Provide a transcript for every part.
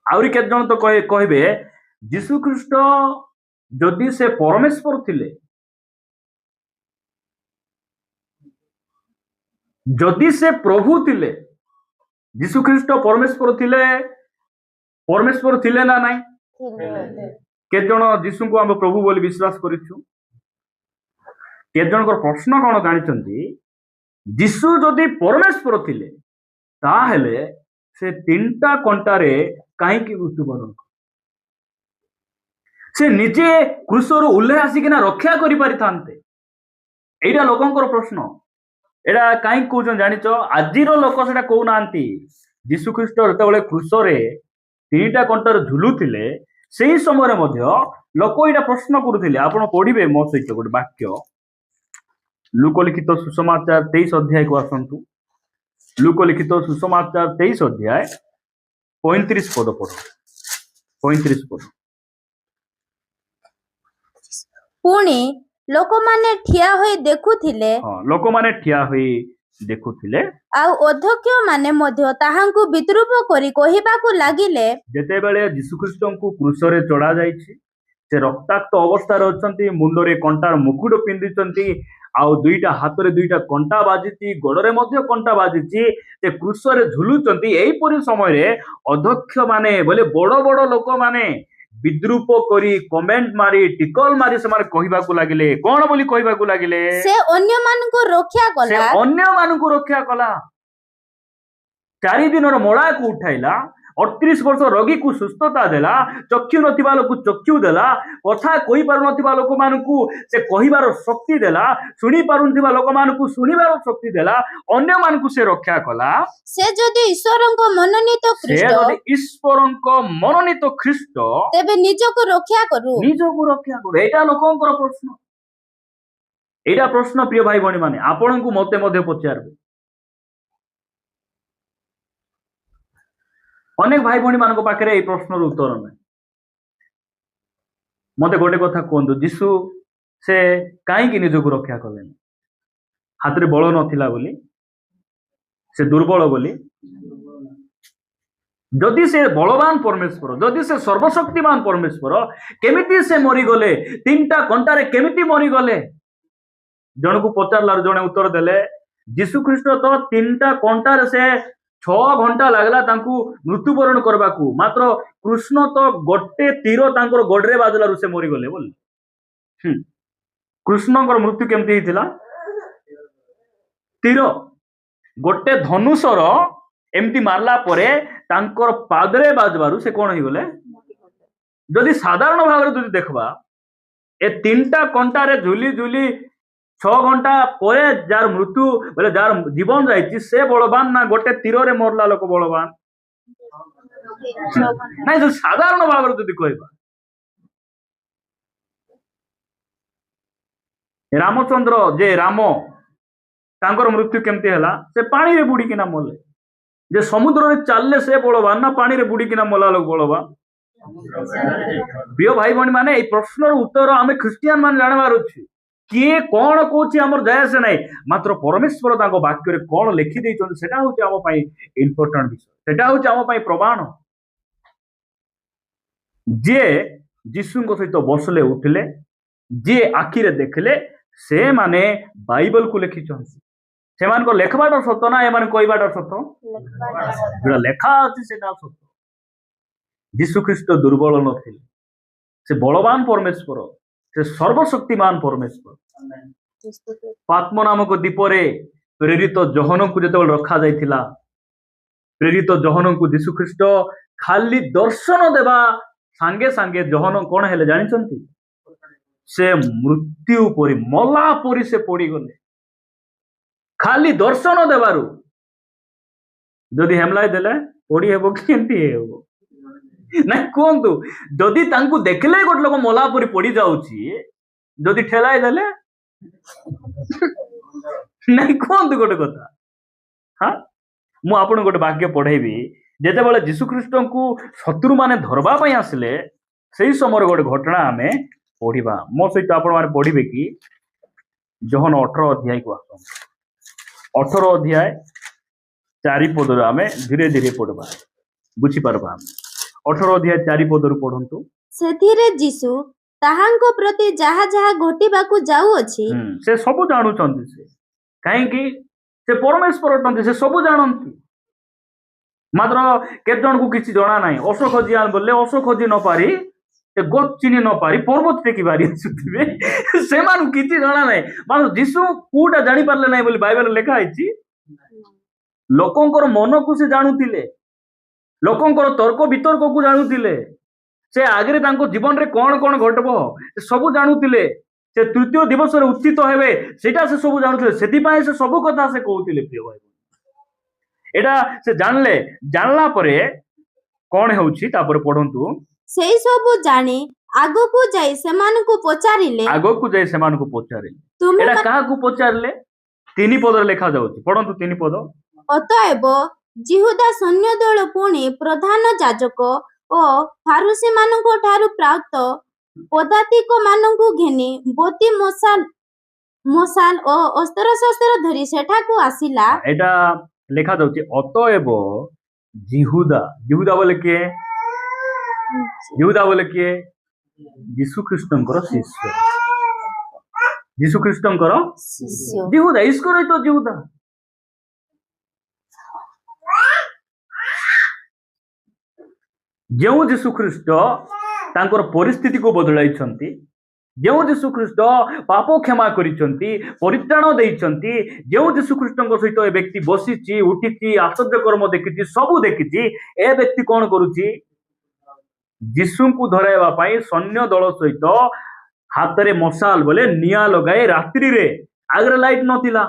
आउरी केते जन तो कहबे यीशु ख्रीष्ट जदि से परमेश्वर थिले जदि से प्रभु थिले यीशु ख्रीष्ट परमेश्वर थिले ना नहीं केते जन यीशु को हम प्रभु बोली विश्वास करिछु केते जन प्रश्न कौन जानिछंती यीशु जदि परमेश्वर थिले ताहेले से तीनटा कंटारे कहीं मृत्युवरण से निजे क्रूसर उल्ले आसिकिना रक्षा करि पारिथान्ते एटा लोकंकर प्रश्न एटा कहीं कहउछन जानिछ आजिर लोक सेटा कहू नांती यीशु ख्रीष्ट जतबेले क्रूसरे तीनटा कंटारे झुलुथिले सेही समय मध्य लोक एटा प्रश्न करुथिले आपण पढिबे मो सहित गोटे वाक्य लूकलिखित सुसमाचार 23 अध्याय को आसंतु लूकलिखित सुसमाचार 23 अध्याय 35 पद पढ़ो 35 पद पुणी लोक माने ठिया होई देखुथिले लोक माने ठिया होई देखुथिले आउ अध्यक्ष माने मध्य ताहांकु विद्रूप करी कहिबाकू लागिले जेते बेले यीशु ख्रीष्टंकु क्रूसरे चढ़ा जाइछि से रक्ताक्त अवस्था रे अछंती मुंडरे कंटार मुकुट पिंदिचंती आउ दुईटा हाथ रे दुईटा कंटा बाजिची गोड़रे मध्य कंटा बाजिची ते क्रूसरे झुलुचंती एही परि समय रे अध्यक्ष माने बोले बड़ बड़ लोक माने विद्रूप करी कमेंट मारी टिकल मारी से मारे कहिबाकू लागिले कोन बोली कहिबाकू लागिले से अन्य मानकु रक्षा कला से अन्य मानकु रक्षा कला 4 दिन रो मोड़ा को उठाइला 38 वर्ष रोगी को सुस्थता देला चक्षु नथिबा लोक चक्षु देला कथा कहि पारु नथिबा लोक मानकु से कहिबार शक्ति देला सुनी पारुनथिबा लोक मानकु सुनिबार शक्ति देला अन्य मानकु से रक्षा कला से जदि ईश्वरंको मनोनीत ख्रीष्ट तेबे निजको रक्षा करू एटा लोकंकर प्रश्न एटा प्रश्न प्रिय भाई भणी माने आपनकु मते मध्ये पचारबे अनेक भाई भणी मानक पाखरे ए प्रश्नर उत्तर नै मते गोटे कथा कहंतु यीशु से काहे कि निजको रक्षा कलेन हाथ रे बळ नथिला बोली से दुर्बल बोली जदि से बलवान परमेश्वर जदि से सर्वशक्तिमान परमेश्वर केमिति से मरी गले तीनटा कंटारे केमिति मरी गले जन को पचारलार जने उत्तर देले यीशु ख्रीष्ट तो तीनटा कंटारे से 6 घंटा लागला तांकू मृत्युवरण करबाकू मात्र कृष्ण तो गोटे तीर तांकर गोडरे बाजलारु से मरी गले बोल कृष्णकर मृत्यु केमती हिथिला तीर गोटे धनुषर एमती मारला परे तांकर पादरे बाजबारु से कोन ही गले जदि साधारण भाव जदि देखबा ए तीनटा कंटारे झुली झुली 6 घंटा परे जार मृत्यु बोले जार जीवन जाइछि से बलवान ना गोटे तीर रे मरला लोक बलवान नहीं जो साधारण भाव जदि कहबा रामचंद्र जे राम तांकर मृत्यु केमती हला से पानी रे बुड़ी किना मले जे समुद्र रे चलले से बलवान ना पानी रे बुड़ी किना मला लोक बलवान प्रिय भाई भणी माने ए प्रश्नर उत्तर आमे ख्रिस्टियन मान जानबार अछि किए कौन कहूँ आमर जाय से नहीं मात्र परमेश्वर तांको वाक्य रे कौन लिखि देइछन सेटा होछि आम पई इम्पोर्टेंट विषय सेटा होछि आम पई प्रमाण जे यीशु सहित बसले उठले जे आखि रे देखले से माने बाइबल को लिखिछन से मान को लेखबाटा सत्य ना ए माने कहबाटा सत्य जेड़ा लेखा अछि सेटा सत्य यीशु ख्रीष्ट दुर्बल नथिले से बलवान परमेश्वर से सर्वशक्तिमान परमेश्वर पात्म नामक दीपरे प्रेरित जहन को जतबेले रखा जाइथिला प्रेरित जहन को यीशु ख्रीष्ट खाली दर्शन देवा सांगे सांगे जहन कोन हेले जानिछंती से मृत्यु परि मला परि से पड़ी गले खाली दर्शन देबारु जदि हेमलाई देले पड़ी हेबो केंती हेबो नहीं कहतु जदि तांकु देखले गोटे लोक मला परी पड़ी जाउची जदि ठेलाई देले नहीं कहतु गोटे कथा हाँ मु आपन गोटे वाक्य पढ़ेबी जेते बेले यीशु ख्रीष्ट को शत्रु माने धरबा पई आसले सेही समय गोटे घटना आमे पढ़िबा मो सहित आपण माने पढ़िबे कि जहन 18 अध्याय को आसो 18 अध्याय 4 पद आमे धीरे धीरे पढ़बा बुझी पारबा 18 ଅଧ୍ୟାୟ 4 ପଦରୁ ପଢନ୍ତୁ। ସେଥିରେ ଯୀଶୁ ତାହାଙ୍କ ପ୍ରତି ଯାହା ଯାହା ଘଟିବାକୁ ଯାଉଅଛି ସେ ସବୁ ଜାଣୁଛନ୍ତି। ସେ କାହିଁକି? ସେ ପରମେଶ୍ୱର ଅଟନ୍ତି, ସେ ସବୁ ଜାଣନ୍ତି। ମାତ୍ର କେତେ ଜଣକୁ କିଛି ଜଣା ନାହିଁ। ଅଶ ଖୋଜି ବୋଲେ ଅଶ ଖୋଜି ନ ପାରି, ସେ ଗଛ ଚିହ୍ନି ନ ପାରି ପର୍ବତ ଟେକି ବାହାରି ଆସୁଥିବେ। ସେମାନଙ୍କୁ କିଛି ଜଣା ନାହିଁ। ମାତ୍ର ଯୀଶୁ କୋଉଟା ଜାଣିପାରିଲେ ନାହିଁ ବୋଲି ବାଇବେଲରେ ଲେଖା ହେଇଛି। ଲୋକଙ୍କର ମନକୁ ସେ ଜାଣୁଥିଲେ, ଲୋକଙ୍କର ତର୍କ ବିତର୍କକୁ ଜାଣୁଥିଲେ। ସେ ଆଗରେ ତାଙ୍କ ଜୀବନରେ କଣ କଣ ଘଟବ ସେ ସବୁ ଜାଣୁଥିଲେ। ସେ ତୃତୀୟ ଦିବସରେ ଉତ୍ଥିତ ହେବେ ସେଇଟା ସେ ସବୁ ଜାଣୁଥିଲେ। ସେଥିପାଇଁ ସେ ସବୁ କଥା ସେ କହୁଥିଲେ। ପ୍ରିୟ ଭାଇ, ଏଇଟା ସେ ଜାଣିଲା ପରେ କଣ ହେଉଛି ତାପରେ ପଢନ୍ତୁ। ସେଇ ସବୁ ଜାଣି ଆଗକୁ ଯାଇ ସେମାନଙ୍କୁ ପଚାରିଲେ ତୁମେ ଏଇଟା କାହାକୁ ପଚାରିଲେ? 3 ପଦରେ ଲେଖା ଯାଉଛି, ପଢନ୍ତୁ 3 ପଦ। ଅତଏବ ଜିହୁଦା ସୈନ୍ୟ ଦଳ ପୁଣି ପ୍ରଧାନ ଯାଜକ ଓ ଫାରୁସୀ ମାନଙ୍କ ଠାରୁ ପ୍ରାପ୍ତ ପଦାତିକ ମାନଙ୍କୁ ଘେନି ବୋତି ମଶାଲ ଓ ଅସ୍ତ୍ରଶସ୍ତ୍ର ଧରି ସେଠାକୁ ଆସିଲା। ଏଇଟା ଲେଖା ଯାଉଛି ଅତଏବ ଜିହୁଦା ବୋଲେ କିଏ? ଯୀଶୁ ଖ୍ରୀଷ୍ଟଙ୍କର ଶିଷ୍ୟ। ଜିହୁଦା ଇସ୍କରିୟୋତ ଜିହୁଦା। ଯେଉଁ ଯୀଶୁ ଖ୍ରୀଷ୍ଟ ତାଙ୍କର ପରିସ୍ଥିତିକୁ ବଦଳାଇଛନ୍ତି, ଯେଉଁ ଯୀଶୁ ଖ୍ରୀଷ୍ଟ ପାପ କ୍ଷମା କରିଛନ୍ତି, ପରିତ୍ରାଣ ଦେଇଛନ୍ତି, ଯେଉଁ ଯୀଶୁ ଖ୍ରୀଷ୍ଟଙ୍କ ସହିତ ଏ ବ୍ୟକ୍ତି ବସିଛି, ଉଠିଛି, ଆଶ୍ଚର୍ଯ୍ୟ କର୍ମ ଦେଖିଛି, ସବୁ ଦେଖିଛି, ଏ ବ୍ୟକ୍ତି କଣ କରୁଛି? ଯୀଶୁଙ୍କୁ ଧରାଇବା ପାଇଁ ସୈନ୍ୟ ଦଳ ସହିତ ହାତରେ ମଶାଲ ବୋଲେ ନିଆଁ ଲଗାଇ, ରାତ୍ରିରେ ଆଗରେ ଲାଇଟ ନଥିଲା,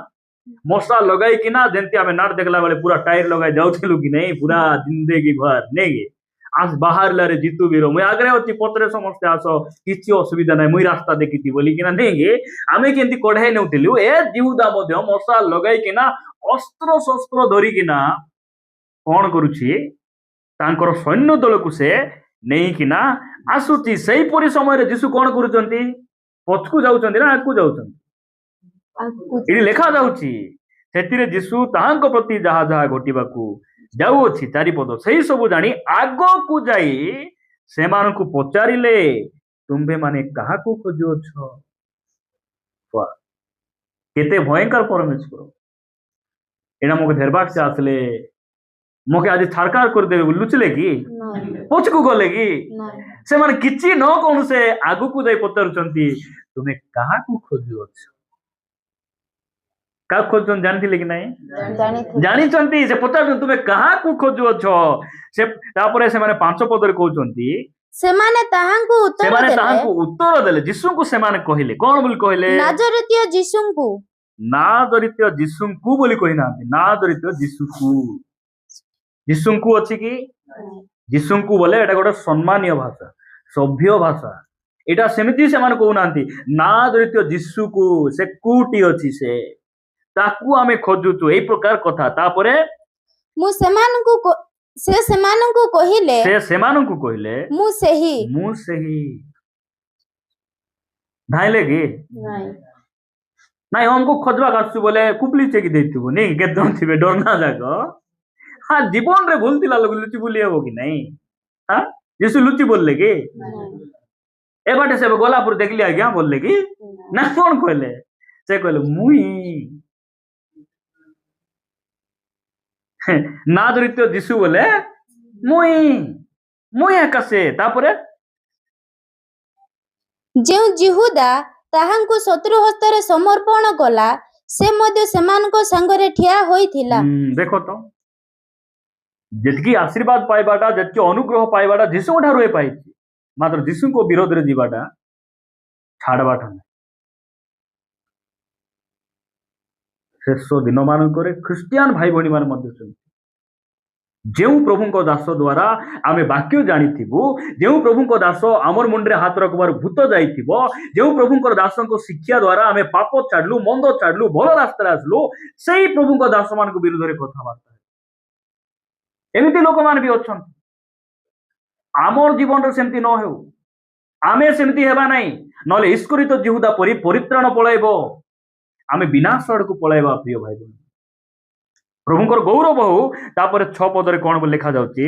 ମଶାଲ ଲଗାଇକିନା ଯେମିତି ଆମେ ନାଟ ଦେଖିଲା ବେଳେ ପୁରା ଟାୟାର ଲଗାଇ ଯାଉଥିଲୁ କି ନାଇଁ, ପୁରା ଜିନ୍ଦେଗି ଭର ନେଇକି ବାହାରିଲାରେ ଜିତୁ ବୀର ମୁଇଁ ଆଗରେ ଅଛି, ପତ୍ରେ ସମସ୍ତେ ଆସ, କିଛି ଅସୁବିଧା ନାହିଁ, ମୁଇଁ ରାସ୍ତା ଦେଖିଛି ବୋଲିକିନା ନେଇକି ଆମେ କେମିତି କଢାଇ ନେଉଥିଲୁ। ଏ ଜିହୁଦା ମଧ୍ୟ ମଶାଲ ଲଗାଇକିନା ଅସ୍ତ୍ର ଶସ୍ତ୍ର ଧରିକିନା କଣ କରୁଛି? ତାଙ୍କର ସୈନ୍ୟ ଦଳକୁ ସେ ନେଇକିନା ଆସୁଛି। ସେଇପରି ସମୟରେ ଯୀଶୁ କଣ କରୁଛନ୍ତି? ପଛକୁ ଯାଉଛନ୍ତି ନା ଆଗକୁ ଯାଉଛନ୍ତି? ଏଠି ଲେଖା ଯାଉଛି ସେଥିରେ ଯୀଶୁ ତାହାଙ୍କ ପ୍ରତି ଯାହା ଯାହା ଘଟିବାକୁ ଯାଉଅଛି 4 ପଦ, ସେଇ ସବୁ ଜାଣି ଆଗକୁ ଯାଇ ସେମାନଙ୍କୁ ପଚାରିଲେ ତୁମ୍ଭେ ମାନେ କାହାକୁ ଖୋଜୁଅଛ? କେତେ ଭୟଙ୍କର ପରମେଶ୍ୱର। ଏଇଟା ମୋକେ ଧରବାକ ସେ ଆସିଲେ ମୋକେ ଆଜି ଛାରକାର କରିଦେବେ ବୋଲି ଲୁଚିଲେ କି? ପଛକୁ ଗଲେ କି? ସେମାନେ କିଛି ନ କହୁ ସେ ଆଗକୁ ଯାଇ ପଚାରୁଛନ୍ତି ତୁମେ କାହାକୁ ଖୋଜୁଅଛ? କାହାକୁ ଖୋଜୁଛନ୍ତି ଜାଣିଥିଲେ କି ନାଇଁ? ଜାଣିଛନ୍ତି। ସେ ପଚାରୁଛନ୍ତି ତୁମେ କାହାକୁ ଖୋଜୁଅଛ? ତାପରେ ସେମାନେ 5 ପଦରେ କହୁଛନ୍ତି ସେମାନେ ତାହାଙ୍କୁ ଉତ୍ତର ଦେଲେ। ଯୀଶୁଙ୍କୁ ସେମାନେ କହିଲେ କଣ ବୋଲି କହିଲେ? ନାଜରିତୀୟ ଯୀଶୁଙ୍କୁ। ନାଜରିତୀୟ ଯୀଶୁଙ୍କୁ ବୋଲି କହିନାହାନ୍ତି, ନାଜରିତୀୟ ଯୀଶୁଙ୍କୁ ଅଛି କି? ଯୀଶୁଙ୍କୁ ବୋଲେ ଏଟା ଗୋଟେ ସମ୍ମାନୀୟ ଭାଷା, ସଭ୍ୟ ଭାଷା। ଏଇଟା ସେମିତି ସେମାନେ କହୁନାହାନ୍ତି। ନାଜରିତୀୟ ଯୀଶୁକୁ, ସେ କୋଉଠି ଅଛି? ତାକୁ ଆମେ ଖୋଜୁଛୁ, ଏଇ ପ୍ରକାର କଥା। ତାପରେ ସେ ସେମାନଙ୍କୁ କହିଲେ ମୁଁ ସେହି। ଧାଇଲେ କି ନାଇଁ? ଆମକୁ ଖୋଜବା ଆସୁଛୁ ବୋଲେ କୁପଲି ଚେକି ଦେଇଥିବୁ ନାଇଁ? କେତେ ଜଣ ଥିବେ ଡରନା ଯାକ। ଜୀବନରେ ଭୁଲ ଥିଲା ଲୋକ ଲୁଚି ବୁଲି ହବ କି ନାଇଁ? ଯୀଶୁ ଲୁଚି ବୋଲଲେ କି? ଏ ବାଟେ ସେ ଗଲା ପରେ ଦେଖିଲି ଆଜ୍ଞା ବୋଲଲେ କି ନା କଣ କହିଲେ? ସେ କହିଲେ ମୁଇଁ ନାଜରିତୀୟ ଯୀଶୁ ବୋଲେ ମୁଇଁ ଏକା ସେ। ତାପରେ ଯେଉଁ ଜିହୁଦା ତାହାଙ୍କୁ ଶତ୍ରୁ ହସ୍ତରେ ସମର୍ପଣ କଲା, ସେ ମଧ୍ୟ ସେମାନଙ୍କ ସାଙ୍ଗରେ ଠିଆ ହୋଇଥିଲା। ଦେଖ ତ, ଯେତିକି ଆଶୀର୍ବାଦ ପାଇବାଟା, ଯେତିକି ଅନୁଗ୍ରହ ପାଇବାଟା ଯୀଶୁଙ୍କ ଠାରୁ ପାଇଛି, ମାତ୍ର ଯୀଶୁଙ୍କ ବିରୋଧରେ ଯିବାଟା ଛାଡବାଟା ନାହିଁ। ଶେଷ ଦିନ ମାନଙ୍କରେ ଖ୍ରୀଷ୍ଟିଆନ ଭାଇ ଭଉଣୀ ମାନେ ମଧ୍ୟ ଯେଉଁ ପ୍ରଭୁଙ୍କ ଦାସ ଦ୍ୱାରା ଆମେ ବାକ୍ୟ ଜାଣିଥିବୁ, ଯେଉଁ ପ୍ରଭୁଙ୍କ ଦାସ ଆମର ମୁଣ୍ଡରେ ହାତ ରଖିବାର ଭୂତ ଯାଇଥିବ, ଯେଉଁ ପ୍ରଭୁଙ୍କର ଦାସଙ୍କ ଶିକ୍ଷା ଦ୍ୱାରା ଆମେ ପାପ ଛାଡିଲୁ, ମନ୍ଦ ଛାଡିଲୁ, ଭଲ ରାସ୍ତାରେ ଆସିଲୁ, ସେଇ ପ୍ରଭୁଙ୍କ ଦାସ ମାନଙ୍କ ବିରୁଦ୍ଧରେ କଥାବାର୍ତ୍ତା। ଏମିତି ଲୋକମାନେ ବି ଅଛନ୍ତି। ଆମର ଜୀବନରେ ସେମିତି ନ ହେଉ, ଆମେ ସେମିତି ହେବା ନାହିଁ, ନହେଲେ ଇସ୍କରିୟୋତ ଜିହୁଦା ପରି ପରିତ୍ରାଣ ପଳାଇବ, ଆମେ ବିନାଶ ଆଡକୁ ପଳାଇବା। ପ୍ରିୟ ଭାଇ ଭଉଣୀ, ପ୍ରଭୁଙ୍କର ଗୌରବ ହଉ। ତାପରେ 6 ପଦରେ କଣ ଲେଖା ଯାଉଛି?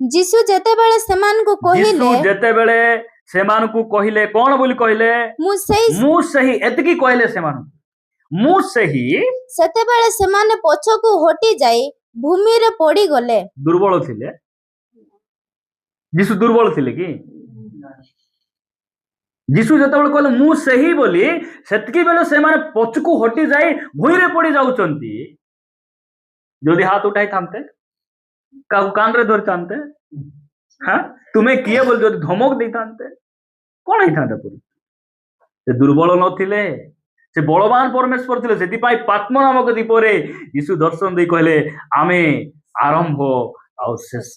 ଯୀଶୁ ଯେତେବେଳେ ସେମାନଙ୍କୁ କହିଲେ ଯୀଶୁ ଯେତେବେଳେ ସେମାନଙ୍କୁ କହିଲେ କଣ ବୋଲି କହିଲେ ମୁଁ ସେଇ ମୁଁ ସେହି ଏତିକି କହିଲେ ସେମାନଙ୍କୁ ମୁଁ ସେହି ସେତେବେଳେ ସେମାନେ ପଛକୁ ହଟି ଯାଇ ଭୂମିରେ ପଡିଗଲେ। ଦୁର୍ବଳ ଥିଲେ ଯୀଶୁ ଦୁର୍ବଳ ଥିଲେ କି ଯୀଶୁ ଯେତେବେଳେ କହିଲେ ମୁଁ ସେହି ବୋଲି ସେତିକି ବେଳେ ସେମାନେ ପଛକୁ ହଟି ଯାଇ ଭୂଇଁରେ ପଡି ଯାଉଛନ୍ତି। ଯଦି ହାତ ଉଠାଇଥାନ୍ତେ କାହାକୁ କାନରେ ଧରିଥାନ୍ତେ ହଁ ତୁମେ କିଏ ବୋଲି ଯଦି ଧମକ ଦେଇଥାନ୍ତେ କଣ ହେଇଥାନ୍ତା ପୁରୀ ସେ ଦୁର୍ବଳ ନଥିଲେ ସେ ବଳବାନ ପରମେଶ୍ୱର ଥିଲେ। ସେଥିପାଇଁ ପାତ୍ମ ନାମକ ଦ୍ୱୀପରେ ଯୀଶୁ ଦର୍ଶନ ଦେଇ କହିଲେ ଆମେ ଆରମ୍ଭ ଆଉ ଶେଷ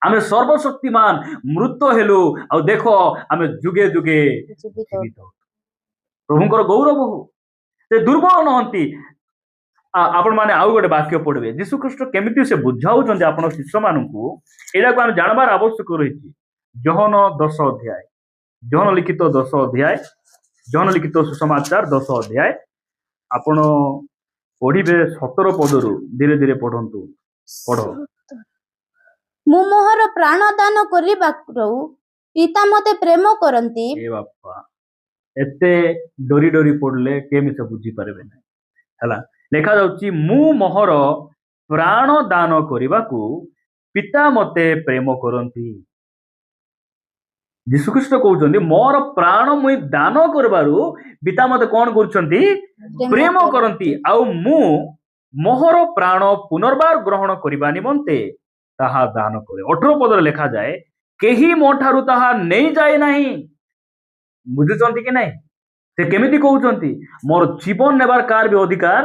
ଆମେ ସର୍ବଶକ୍ତିମାନ ମୃତ ହେଲୁ ଆଉ ଦେଖ ଆମେ ଯୁଗେ ଯୁଗେ ଜୀବିତ। ପ୍ରଭୁଙ୍କର ଗୌରବ ହଉ ସେ ଦୁର୍ବଳ ନୁହନ୍ତି। ଆପଣ ମାନେ ଆଉ ଗୋଟେ ବାକ୍ୟ ପଢିବେ ଯୀଶୁ ଖ୍ରୀଷ୍ଟ କେମିତି ସେ ବୁଝାଉଛନ୍ତି ଆପଣ ଶିଷ୍ୟମାନଙ୍କୁ ଏଇଟାକୁ ଆମେ ଜାଣିବାର ଆବଶ୍ୟକ ରହିଛି। ଯୋହନ 10 ଅଧ୍ୟାୟ ଯୋହନ ଲିଖିତ 10 ଅଧ୍ୟାୟ ଯୋହନ ଲିଖିତ ସୁସମାଚାର 10 ଅଧ୍ୟାୟ ଆପଣ ପଢିବେ 17 ପଦରୁ ଧୀରେ ଧୀରେ ପଢନ୍ତୁ ପଢ। ମୁଁ ମୋର ପ୍ରାଣ ଦାନ କରିବାରୁ ପିତା ମତେ ପ୍ରେମ କରନ୍ତି। ଏ ବାପା ଏତେ ଡରି ଡରି ପଢିଲେ କେମିତି ସେ ବୁଝିପାରିବେ ନାହିଁ ହେଲା। ଲେଖା ଯାଉଛି ମୁଁ ମୋହର ପ୍ରାଣ ଦାନ କରିବାକୁ ପିତା ମତେ ପ୍ରେମ କରନ୍ତି। ଯୀଶୁଖ୍ରୀଷ୍ଟ କହୁଛନ୍ତି ମୋର ପ୍ରାଣ ମୁଇଁ ଦାନ କରିବାରୁ ପିତା ମତେ କଣ କରୁଛନ୍ତି ପ୍ରେମ କରନ୍ତି ଆଉ ମୁଁ ମୋହର ପ୍ରାଣ ପୁନର୍ବାର ଗ୍ରହଣ କରିବା ନିମନ୍ତେ ତାହା ଦାନ କରେ। 18 ପଦରେ ଲେଖାଯାଏ କେହି ମୋ ଠାରୁ ତାହା ନେଇଯାଏ ନାହିଁ। ବୁଝୁଛନ୍ତି କି ନାହିଁ ସେ କେମିତି କହୁଛନ୍ତି ମୋର ଜୀବନ ନେବାର କାର ବି ଅଧିକାର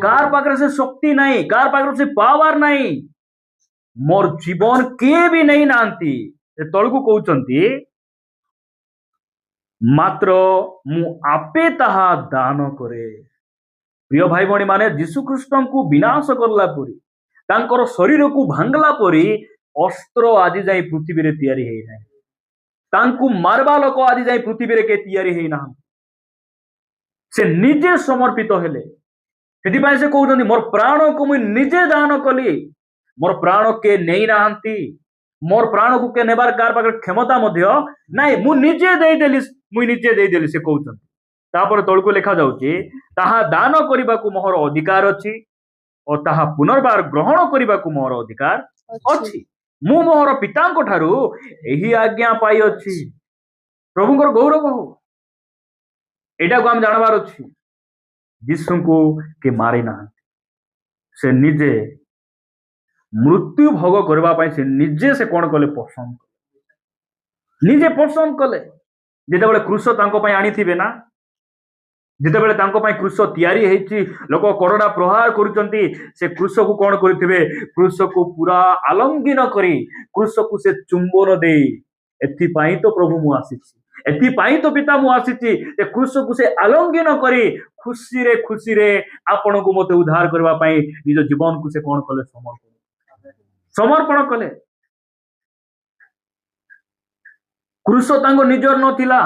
କାର ପାଖରେ ସେ ଶକ୍ତି ନାହିଁ କାର ପାଖରେ ସେ ପାୱାର ନାହିଁ। ମୋର ଜୀବନ କିଏ ବି ନେଇ ନାହାନ୍ତି। ସେ ତଳକୁ କହୁଛନ୍ତି ମାତ୍ର ମୁଁ ଆପେ ତାହା ଦାନ କରେ। ପ୍ରିୟ ଭାଇ ଭଉଣୀ ମାନେ ଯୀଶୁଖ୍ରୀଷ୍ଟଙ୍କୁ ବିନାଶ କଲା ପରି ତାଙ୍କର ଶରୀରକୁ ଭାଙ୍ଗିଲା ପରି ଅସ୍ତ୍ର ଆଜି ଯାଇ ପୃଥିବୀରେ ତିଆରି ହେଇନାହିଁ। ତାଙ୍କୁ ମାରବା ଲୋକ ଆଜି ଯାଇ ପୃଥିବୀରେ କେ ତିଆରି ହେଇନାହାନ୍ତି। ସେ ନିଜେ ସମର୍ପିତ ହେଲେ। ସେଥିପାଇଁ ସେ କହୁଛନ୍ତି ମୋର ପ୍ରାଣକୁ ମୁଁ ନିଜେ ଦାନ କଲି। ମୋର ପ୍ରାଣ କେ ନେଇ ନାହାନ୍ତି। ମୋର ପ୍ରାଣକୁ କେ ନେବାର କାହାର ପାଖରେ କ୍ଷମତା ମଧ୍ୟ ନାଇଁ ମୁଁ ନିଜେ ଦେଇଦେଲି ସେ କହୁଛନ୍ତି। ତାପରେ ତଳକୁ ଲେଖା ଯାଉଛି ତାହା ଦାନ କରିବାକୁ ମୋର ଅଧିକାର ଅଛି ଓ ତାହା ପୁନର୍ବାର ଗ୍ରହଣ କରିବାକୁ ମୋର ଅଧିକାର ଅଛି। ମୁଁ ମୋର ପିତାଙ୍କ ଠାରୁ ଏହି ଆଜ୍ଞା ପାଇଅଛି। ପ୍ରଭୁଙ୍କର ଗୌରବ ହଉ। ଏଇଟାକୁ ଆମେ ଜାଣିବାର ଅଛି ଯୀଶୁଙ୍କୁ କିଏ ମାରି ନାହାନ୍ତି। ସେ ନିଜେ ମୃତ୍ୟୁ ଭୋଗ କରିବା ପାଇଁ ସେ ନିଜେ ସେ କଣ କଲେ ପସନ୍ଦ ନିଜେ ପସନ୍ଦ କଲେ। ଯେତେବେଳେ କୃଷ ତାଙ୍କ ପାଇଁ ଆଣିଥିବେ ନା ଯେତେବେଳେ ତାଙ୍କ ପାଇଁ କୃଷ ତିଆରି ହେଇଛି ଲୋକ କରୋନା ପ୍ରହାର କରୁଛନ୍ତି ସେ କୃଷକୁ କଣ କରିଥିବେ କୃଷକୁ ପୁରା ଆଲଙ୍ଗିନ କରି କୃଷକୁ ସେ ଚୁମ୍ବନ ଦେଇ ଏଥିପାଇଁ ତ ପ୍ରଭୁ ମୁଁ ଆସିଛି ଏଥିପାଇଁ ତ ପିତା ମୁଁ ଆସିଛି ଯେ କୃଷକୁ ସେ ଆଲଙ୍ଗିନ କରି ଖୁସିରେ ଆପଣଙ୍କୁ ମତେ ଉଦ୍ଧାର କରିବା ପାଇଁ ନିଜ ଜୀବନକୁ ସେ କଣ କଲେ ସମର୍ପଣ କଲେ। କୃଷ ତାଙ୍କ ନିଜର ନଥିଲା।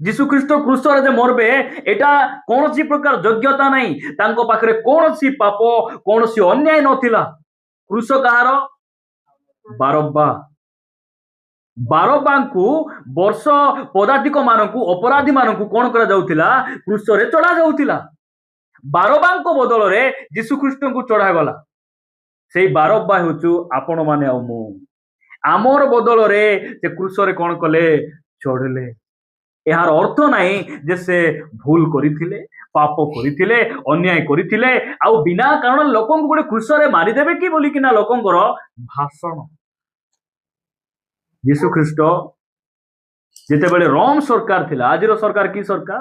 ଯୀଶୁଖ୍ରୀଷ୍ଟ କୃଷରେ ଯେ ମରବେ ଏଟା କୌଣସି ପ୍ରକାର ଯୋଗ୍ୟତା ନାହିଁ। ତାଙ୍କ ପାଖରେ କୌଣସି ପାପ କୌଣସି ଅନ୍ୟାୟ ନଥିଲା। କୃଷ କାହାର ବାରବାଙ୍କୁ ବର୍ଷ ପଦାତିକ ମାନଙ୍କୁ ଅପରାଧୀ ମାନଙ୍କୁ କଣ କରାଯାଉଥିଲା କୃଷରେ ଚଢା ଯାଉଥିଲା। ବାରବାଙ୍କ ବଦଳରେ ଯୀଶୁଖ୍ରୀଷ୍ଟଙ୍କୁ ଚଢାଗଲା। ସେଇ ବାରବା ହେଉଛୁ ଆପଣ ମାନେ ଆଉ ମୁଁ। ଆମର ବଦଳରେ ସେ କୃଷରେ କଣ କଲେ ଚଢିଲେ। ଏହାର ଅର୍ଥ ନାହିଁ ଯେ ସେ ଭୁଲ କରିଥିଲେ ପାପ କରିଥିଲେ ଅନ୍ୟାୟ କରିଥିଲେ ଆଉ ବିନା କାରଣ ଲୋକଙ୍କୁ ଗୋଟେ କୃଷରେ ମାରିଦେବେ କି ବୋଲିକିନା ଲୋକଙ୍କର ଭାଷଣ। ଯୀଶୁଖ୍ରୀଷ୍ଟ ଯେତେବେଳେ ରୋମ ସରକାର ଥିଲା ଆଜିର ସରକାର କି ସରକାର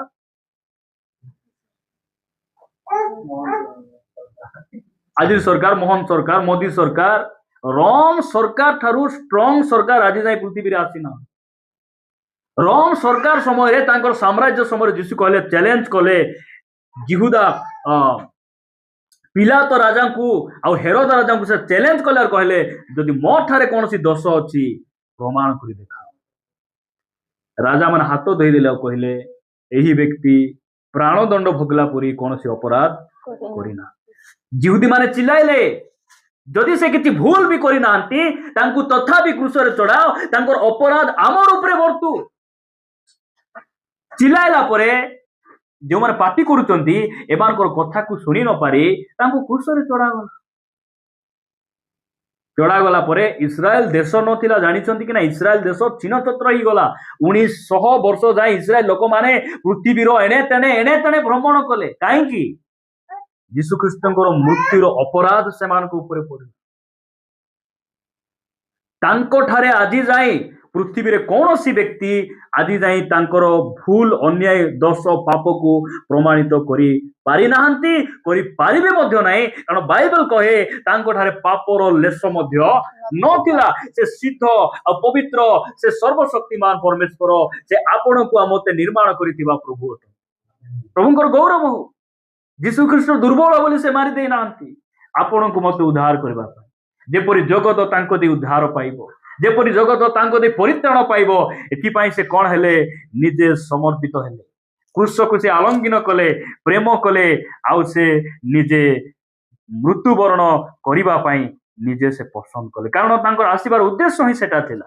ଆଜିର ସରକାର ମୋହନ ସରକାର ମୋଦି ସରକାର ରୋମ ସରକାର ଠାରୁ ଷ୍ଟ୍ରଙ୍ଗ ସରକାର ଆଜି ଯାଇ ପୃଥିବୀରେ ଆସିନା। ରୋମ ସରକାର ସମୟରେ ତାଙ୍କର ସାମ୍ରାଜ୍ୟ ସମୟରେ ଯୀଶୁ କହିଲେ ଚ୍ୟାଲେଞ୍ଜ କଲେ ଜିହୁଦା ପିଲାତ ରାଜାଙ୍କୁ ଆଉ ହେରୋଦ ରାଜାଙ୍କୁ ସେ ଚ୍ୟାଲେଞ୍ଜ କଲେ ଆଉ କହିଲେ ଯଦି ମୋ ଠାରେ କୌଣସି ଦୋଷ ଅଛି ପ୍ରମାଣ କରି ଦେଖାଅ। ରାଜା ମାନେ ହାତ ଧୋଇଦେଲେ ଆଉ କହିଲେ ଏହି ବ୍ୟକ୍ତି ପ୍ରାଣଦଣ୍ଡ ଭୋଗିଲା ପରି କୌଣସି ଅପରାଧ କରିନା। ଜିହୁଦୀ ମାନେ ଚିଲ୍ଲାଇଲେ ଯଦି ସେ କିଛି ଭୁଲ ବି କରିନାହାନ୍ତି ତାଙ୍କୁ ତଥାପି କ୍ରୁଶରେ ଚଢାଅ, ତାଙ୍କର ଅପରାଧ ଆମର ଉପରେ ବର୍ତ୍ତୁ। ଚିଲାଇଲା ପରେ ଯେଉଁମାନେ ପାଟି କରୁଛନ୍ତି ଏମାନଙ୍କର କଥାକୁ ଶୁଣି ନ ପାରି ତାଙ୍କୁ କ୍ରୁଶରେ ଚଢାଗଲା। ଚଢାଗଲା ପରେ ଇସ୍ରାଏଲ ଦେଶ ନଥିଲା, ଜାଣିଛନ୍ତି କି ନା? ଇସ୍ରାଏଲ ଦେଶ ଛିନ୍ନଛତ୍ର ହେଇଗଲା। 1900 ବର୍ଷ ଯାଏ ଇସ୍ରାଏଲ ଲୋକମାନେ ପୃଥିବୀର ଏଣେ ତେଣେ ଭ୍ରମଣ କଲେ। କାହିଁକି? ଯୀଶୁଖ୍ରୀଷ୍ଟଙ୍କର ମୃତ୍ୟୁର ଅପରାଧ ସେମାନଙ୍କ ଉପରେ ପଡିଲା। ତାଙ୍କଠାରେ ଆଜି ଯାଏ ପୃଥିବୀରେ କୌଣସି ବ୍ୟକ୍ତି ଆଜି ଯାଏ ତାଙ୍କର ଭୁଲ, ଅନ୍ୟାୟ, ଦୋଷ, ପାପକୁ ପ୍ରମାଣିତ କରି ପାରିନାହାନ୍ତି, କରିପାରିବେ ମଧ୍ୟ ନାହିଁ। କାରଣ ବାଇବଲ କହେ ତାଙ୍କଠାରେ ପାପର ଲେଶ ମଧ୍ୟ ନଥିଲା। ସେ ସିଦ୍ଧ ଆଉ ପବିତ୍ର, ସେ ସର୍ବଶକ୍ତିମାନ ପରମେଶ୍ୱର, ସେ ଆପଣଙ୍କୁ ଆଉ ମୋତେ ନିର୍ମାଣ କରିଥିବା ପ୍ରଭୁ ଅଟନ୍ତି। ପ୍ରଭୁଙ୍କର ଗୌରବ ହଉ। ଯୀଶୁଖ୍ରୀଷ୍ଟ ଦୁର୍ବଳ ବୋଲି ସେ ମାରି ଦେଇନାହାନ୍ତି, ଆପଣଙ୍କୁ ମୋତେ ଉଦ୍ଧାର କରିବା ପାଇଁ। ଯେପରି ଜଗତ ତାଙ୍କ ଦେଇ ଉଦ୍ଧାର ପାଇବ, ଯେପରି ଜଗତ ତାଙ୍କ ଦେଇ ପରିତ୍ରାଣ ପାଇବ, ଏଥିପାଇଁ ସେ କଣ ହେଲେ? ନିଜେ ସମର୍ପିତ ହେଲେ, କ୍ରୁଶକୁ ସେ ଆଲଙ୍ଗିନ କଲେ, ପ୍ରେମ କଲେ, ଆଉ ସେ ନିଜେ ମୃତ୍ୟୁବରଣ କରିବା ପାଇଁ ନିଜେ ସେ ପସନ୍ଦ କଲେ। କାରଣ ତାଙ୍କର ଆସିବାର ଉଦ୍ଦେଶ୍ୟ ହିଁ ସେଟା ଥିଲା।